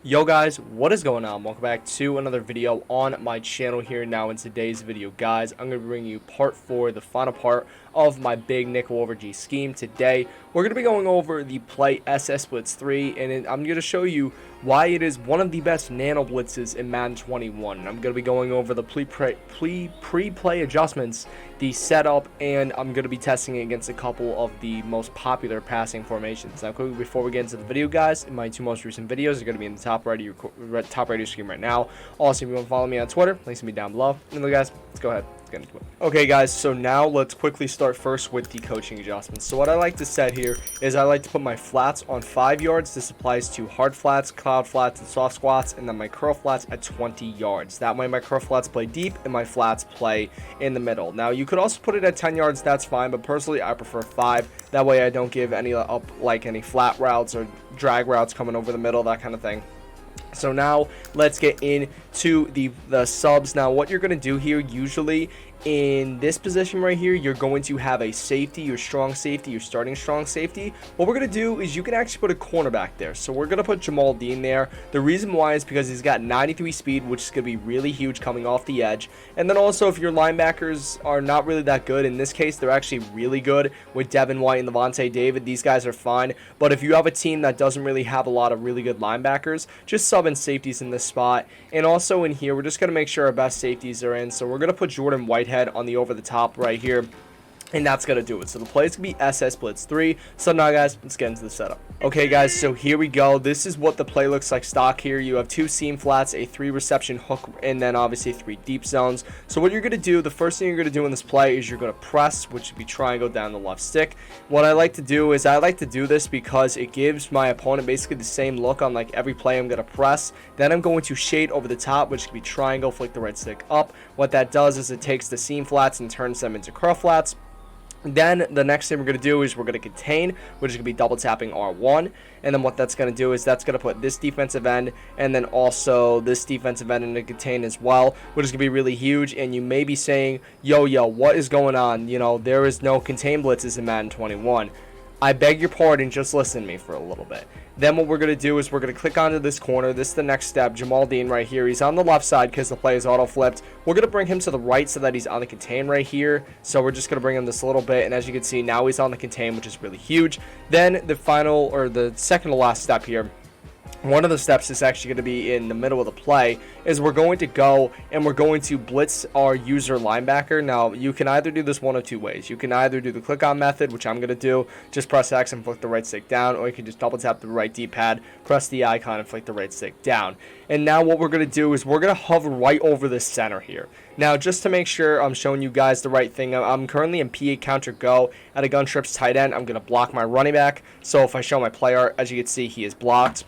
Yo guys, what is going on? Welcome back to another video on my channel here. Now in today's video, guys, I'm going to bring you part 4, the final part of my big nickel over G scheme. Today, we're going to be going over the play SS Blitz 3, and I'm going to show you why it is one of the best nano blitzes in Madden 21. I'm going to be going over the pre-play adjustments, the setup, and I'm going to be testing it against a couple of the most popular passing formations. Now, quickly before we get into the video, guys, my two most recent videos are going to be in the top right of your screen right now. Also, if you want to follow me on Twitter, links will be down below. And guys, let's go ahead. Let's get into it. Okay, guys, so now let's quickly start first with the coaching adjustments. So what I like to set here is I like to put my flats on 5 yards. This applies to hard flats, cloud flats, and soft squats, and then my curl flats at 20 yards. That way my curl flats play deep and my flats play in the middle. Now, you could also put it at 10 yards, that's fine, but personally I prefer 5. That way I don't give any any flat routes or drag routes coming over the middle, that kind of thing. So now let's get into the subs. Now what you're going to do here, usually in this position right here, you're going to have a safety, your strong safety, your starting strong safety. What we're going to do is you can actually put a cornerback there. So we're going to put Jamal Dean there. The reason why is because he's got 93 speed, which is going to be really huge coming off the edge. And then also if your linebackers are not really that good, in this case they're actually really good with Devin White and Levante David. These guys are fine. But if you have a team that doesn't really have a lot of really good linebackers, just sub in safeties in this spot. And also in here, we're just going to make sure our best safeties are in. So we're going to put Jordan Whitehead on the over the top right here, and that's gonna do it. So the play is gonna be SS Blitz 3. So now guys, let's get into the setup. Okay guys, so here we go. This is what the play looks like stock here. You have 2 seam flats, a 3 reception hook, and then obviously 3 deep zones. So what you're gonna do, the first thing you're gonna do in this play is you're gonna press, which would be triangle down the left stick. What I like to do is I like to do this because it gives my opponent basically the same look on like every play I'm gonna press. Then I'm going to shade over the top, which could be triangle, flick the right stick up. What that does is it takes the seam flats and turns them into curl flats. Then the next thing we're going to do is we're going to contain, which is going to be double tapping R1. And then what that's going to do is that's going to put this defensive end and then also this defensive end into contain as well, which is going to be really huge. And you may be saying, yo, what is going on? You know, there is no contain blitzes in Madden 21. I beg your pardon, just listen to me for a little bit. Then what we're going to do is we're going to click onto this corner. This is the next step. Jamal Dean right here. He's on the left side because the play is auto-flipped. We're going to bring him to the right so that he's on the contain right here. So we're just going to bring him this little bit. And as you can see, now he's on the contain, which is really huge. Then the final, or the second to last step here, one of the steps is actually going to be in the middle of the play, is we're going to go and we're going to blitz our user linebacker. Now, you can either do this one of two ways. You can either do the click-on method, which I'm going to do, just press X and flick the right stick down, or you can just double-tap the right D-pad, press the icon, and flick the right stick down. And now what we're going to do is we're going to hover right over the center here. Now, just to make sure I'm showing you guys the right thing, I'm currently in P8 counter go at a gun trips tight end. I'm going to block my running back. So if I show my play art, as you can see, he is blocked.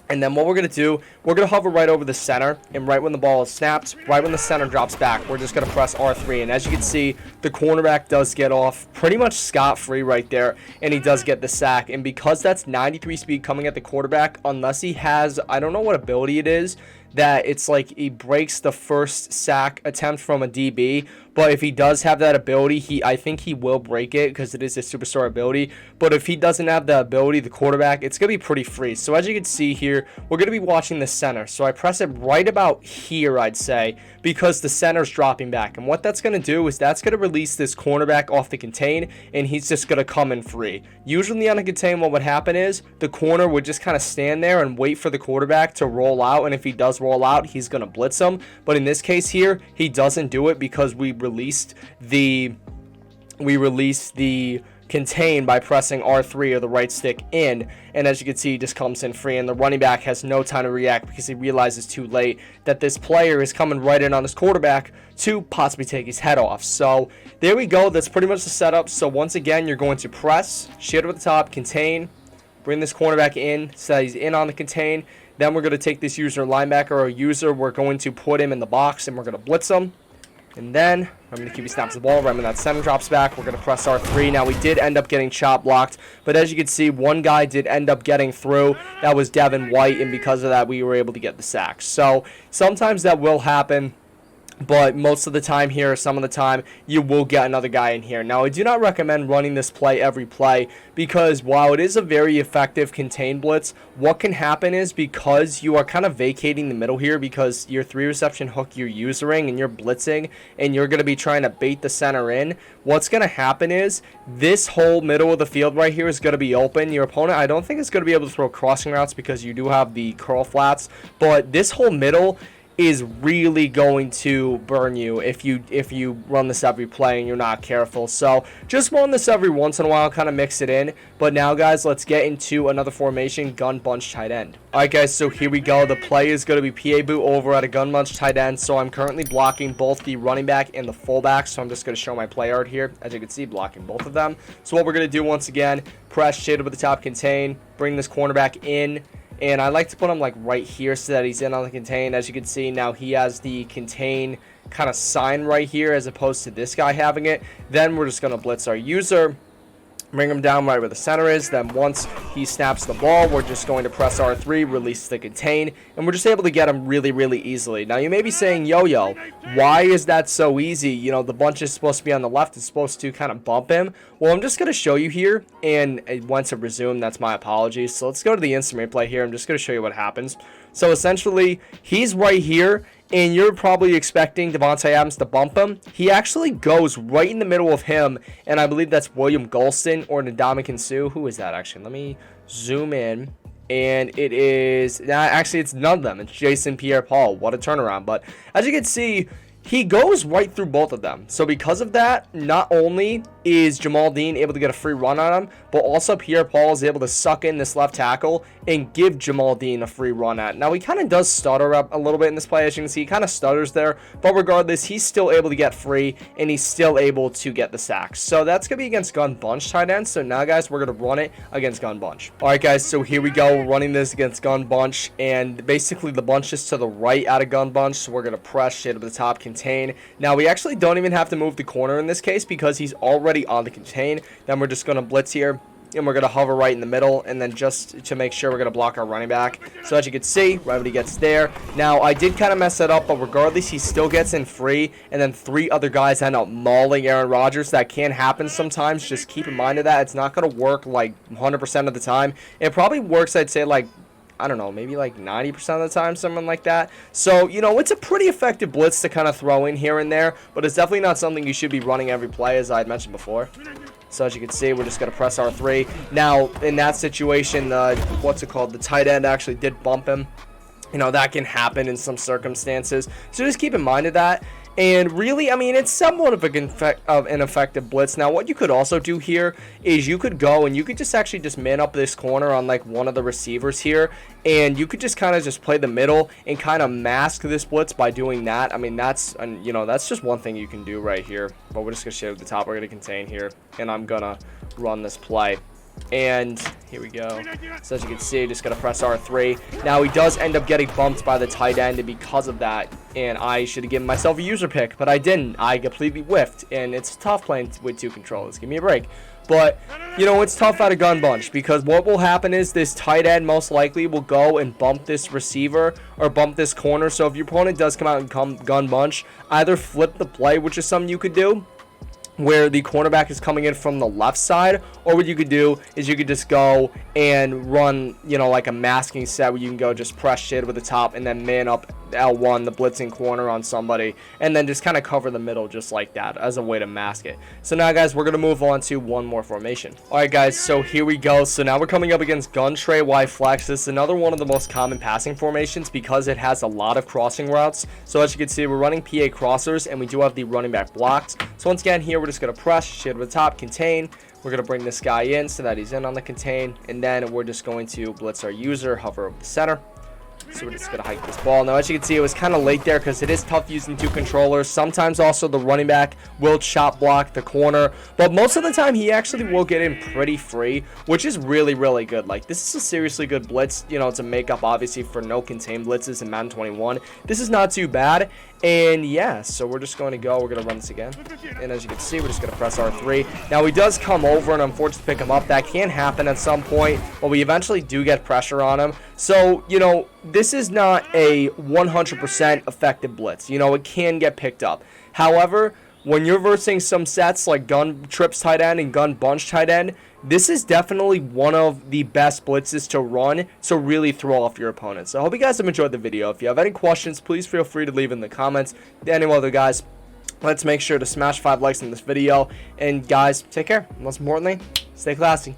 And then what we're going to do, we're going to hover right over the center, and right when the ball is snapped, right when the center drops back, we're just going to press R3. And as you can see, the cornerback does get off pretty much scot-free right there, and he does get the sack. And because that's 93 speed coming at the quarterback, unless he has, I don't know what ability it is, that it's like he breaks the first sack attempt from a DB. But if he does have that ability, I think he will break it because it is a superstar ability. But if he doesn't have the ability, the quarterback, it's going to be pretty free. So as you can see here, we're going to be watching the center. So I press it right about here, I'd say, because the center's dropping back. And what that's going to do is that's going to release this cornerback off the contain, and he's just going to come in free. Usually on a contain, what would happen is the corner would just kind of stand there and wait for the quarterback to roll out. And if he does roll out, he's going to blitz him. But in this case here, he doesn't do it because we released the contain by pressing R3 or the right stick in, and as you can see, he just comes in free, and the running back has no time to react because he realizes too late that this player is coming right in on his quarterback to possibly take his head off. So there we go. That's pretty much the setup. So once again, you're going to press, shade over the top, contain, bring this cornerback in so that he's in on the contain. Then we're going to take this user linebacker or user, we're going to put him in the box, and we're going to blitz him. And then I'm going to keep he snaps the ball right when that center drops back. We're going to press R3. Now, we did end up getting chop blocked, but as you can see, one guy did end up getting through. That was Devin White, and because of that, we were able to get the sack. So sometimes that will happen. But most of the time here, some of the time, you will get another guy in here. Now, I do not recommend running this play every play because while it is a very effective contained blitz, what can happen is because you are kind of vacating the middle here because your 3-reception hook you're using and you're blitzing and you're going to be trying to bait the center in, what's going to happen is this whole middle of the field right here is going to be open. Your opponent, I don't think is going to be able to throw crossing routes because you do have the curl flats, but this whole middle is really going to burn you if you run this every play and you're not careful. So just run this every once in a while, kind of mix it in. But now, guys, let's get into another formation, gun bunch tight end. All right, guys, so here we go. The play is going to be PA boot over at a gun bunch tight end. So I'm currently blocking both the running back and the fullback. So I'm just going to show my play art here. As you can see, blocking both of them. So what we're going to do once again, press shaded with the top contain, bring this cornerback in. And I like to put him like right here so that he's in on the contain. As you can see, now he has the contain kind of sign right here as opposed to this guy having it. Then we're just going to blitz our user, bring him down right where the center is. Then once he snaps the ball, we're just going to press R3, release the contain, and we're just able to get him really, really easily. Now, you may be saying, yo, why is that so easy? You know, the bunch is supposed to be on the left. It's supposed to kind of bump him. Well, I'm just going to show you here, and once it resumed, that's my apologies. So let's go to the instant replay here. I'm just going to show you what happens. So essentially, he's right here, and you're probably expecting Devontae Adams to bump him. He actually goes right in the middle of him, and I believe that's William Golston or Ndamukong Suh. Who is that, actually? Let me zoom in, and it is... actually, it's none of them. It's Jason Pierre-Paul. What a turnaround. But as you can see, he goes right through both of them. So because of that, not only is Jamal Dean able to get a free run on him, but also Pierre-Paul is able to suck in this left tackle and give Jamal Dean a free run at. Now, he kind of does stutter up a little bit in this play. As you can see, he kind of stutters there. But regardless, he's still able to get free, and he's still able to get the sacks. So that's going to be against gun bunch tight end. So now, guys, we're going to run it against gun bunch. All right, guys, so here we go. We're running this against gun bunch, and basically the bunch is to the right out of gun bunch. So we're going to press shit up the top contain. Now, we actually don't even have to move the corner in this case because he's already on the contain. Then we're just going to blitz here, and we're going to hover right in the middle, and then just to make sure we're going to block our running back. So as you can see, right when he gets there. Now, I did kind of mess that up, but regardless, he still gets in free, and then 3 other guys end up mauling Aaron Rodgers. That can happen sometimes. Just keep in mind of that. It's not going to work like 100% of the time. It probably works, I'd say, like, I don't know, maybe like 90% of the time, something like that. So, you know, it's a pretty effective blitz to kind of throw in here and there, but it's definitely not something you should be running every play, as I had mentioned before. So as you can see, we're just going to press R3. Now, in that situation, the tight end actually did bump him. You know, that can happen in some circumstances. So just keep in mind of that. And really, I mean, it's somewhat of an effective blitz. Now, what you could also do here is you could go and you could just actually just man up this corner on like one of the receivers here. And you could just kind of just play the middle and kind of mask this blitz by doing that. I mean, that's, you know, that's just one thing you can do right here. But we're just going to shade at the top. We're going to contain here. And I'm going to run this play. And here we go. So as you can see, just going to press R3. Now, he does end up getting bumped by the tight end, and because of that, and I should have given myself a user pick, but I didn't. I completely whiffed, and it's tough playing with 2 controllers. Give me a break. But, you know, it's tough out of gun bunch, because what will happen is this tight end most likely will go and bump this receiver or bump this corner. So if your opponent does come out and gun bunch, either flip the play, which is something you could do, where the cornerback is coming in from the left side, or what you could do is you could just go and run, you know, like a masking set where you can go just press shit with the top and then man up L1, the blitzing corner on somebody, and then just kind of cover the middle just like that as a way to mask it. So now, guys, we're going to move on to one more formation. All right, guys, so here we go. So now we're coming up against gun Trey Y flex. This is another one of the most common passing formations because it has a lot of crossing routes. So as you can see, we're running PA crossers, and we do have the running back blocked. So once again, here we're just going to press shit with the top, contain. We're going to bring this guy in so that he's in on the contain, and then we're just going to blitz our user, hover over the center. So we're just going to hike this ball. Now, as you can see, it was kind of late there because it is tough using 2 controllers. Sometimes also the running back will chop block the corner, but most of the time he actually will get in pretty free, which is really, really good. Like, this is a seriously good blitz, you know, to make up obviously for no contain blitzes in Madden 21. This is not too bad. And yeah, so we're just going to go. We're going to run this again. And as you can see, we're just going to press R3. Now, he does come over and unfortunately pick him up. That can happen at some point, but we eventually do get pressure on him. So, you know, this is not a 100% effective blitz. You know, it can get picked up. However, when you're versing some sets like gun trips tight end and gun bunch tight end, this is definitely one of the best blitzes to run to really throw off your opponent. So I hope you guys have enjoyed the video. If you have any questions, please feel free to leave in the comments. Anyway, other guys, let's make sure to smash 5 likes in this video. And guys, take care. Most importantly, stay classy.